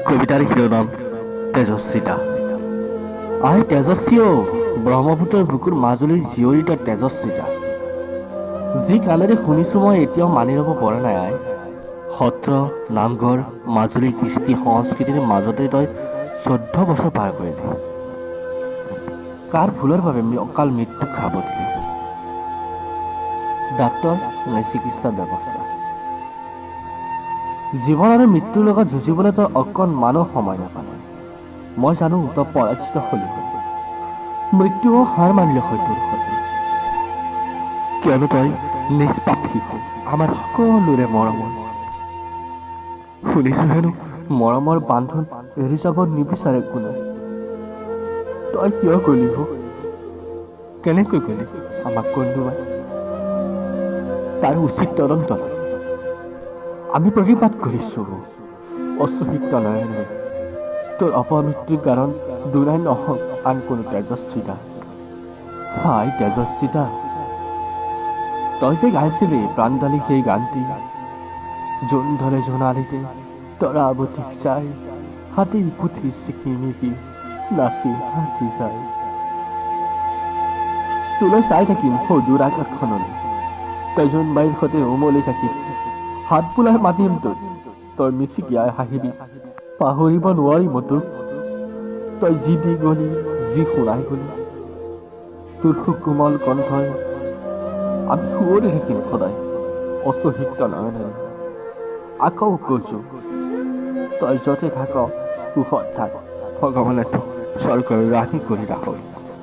কবিতাৰ শিৰোনাম তেজস্বিতা। আই তেজস্বীও ব্ৰহ্মপুত্ৰৰ বুকুৰ মাজুলীৰ জীয়ৰী তই তেজস্বিতা। যি কাণেৰে শুনিছো মই এতিয়াও মানি ল'ব পৰা নাই আই। সত্ৰ, নামঘৰ, মাজুলীৰ কৃষ্টি সংস্কৃতিৰ মাজতে তই 14 বছৰ পাৰ কৰিলি। কাৰ ভুলৰ বাবে অকাল মৃত্যুক খাব দিলি? ডাক্তৰ নে চিকিৎসা ব্যৱস্থা? জীৱন আৰু মৃত্যুৰ লগত যুঁজিবলৈ তই অকণমানো সময় নাপালে। মই জানো তই পৰাজিত হলি, মৃত্যুও হাৰ মানিলে হয় তোৰ সতে। কিয়নো তই নিষ্পাপ শিশু, আমাৰ সকলোৰে মৰমৰ। শুনিছো হেনো মৰমৰ বান্ধোন এৰি যাব নিবিচাৰে কোনো। তই কিয় গলি হ? কেনেকৈ গলি আমাক কন্দুৱাই? তাৰ উচিত তদন্ত নাই। আমি প্ৰতিবাদ কৰিছো অশ্বশিক্ত নয়নে। তোৰ অপমৃত্যুৰ কাৰণ দুনাই নহওক আন কোনো তেজস্বিতা। হাই তেজস্বিতা, তই যে গাইছিলি প্ৰাণ ঢালি সেই গানটি, জোন ধৰে জোনালীতে তৰা আৱতিক চাই, হাতী পুথি চিকিমিকি নাচি হাসি যায়। তোলৈ চাই থাকিম সদূৰ আকাশখনলৈ, তই জোনবাইৰ সতে উমলি থাকিবি। হাত বোলাই মাতিম তোক, তই মিচিকিয়াই হাঁহিবি। পাহৰিব নোৱাৰিম তোক, তই যি দি গলি, যি শুনাই গলি। তোৰ সুকোমল কণ্ঠই আমি শুৱৰি থাকিম সদায় অশ্বশিক্ত নয়নেৰে। আকৌ কৈছো তই য'তে থাক সুখত থাক, ভগৱানে তোক স্বৰ্গৰ ৰাণী কৰি ৰাখক।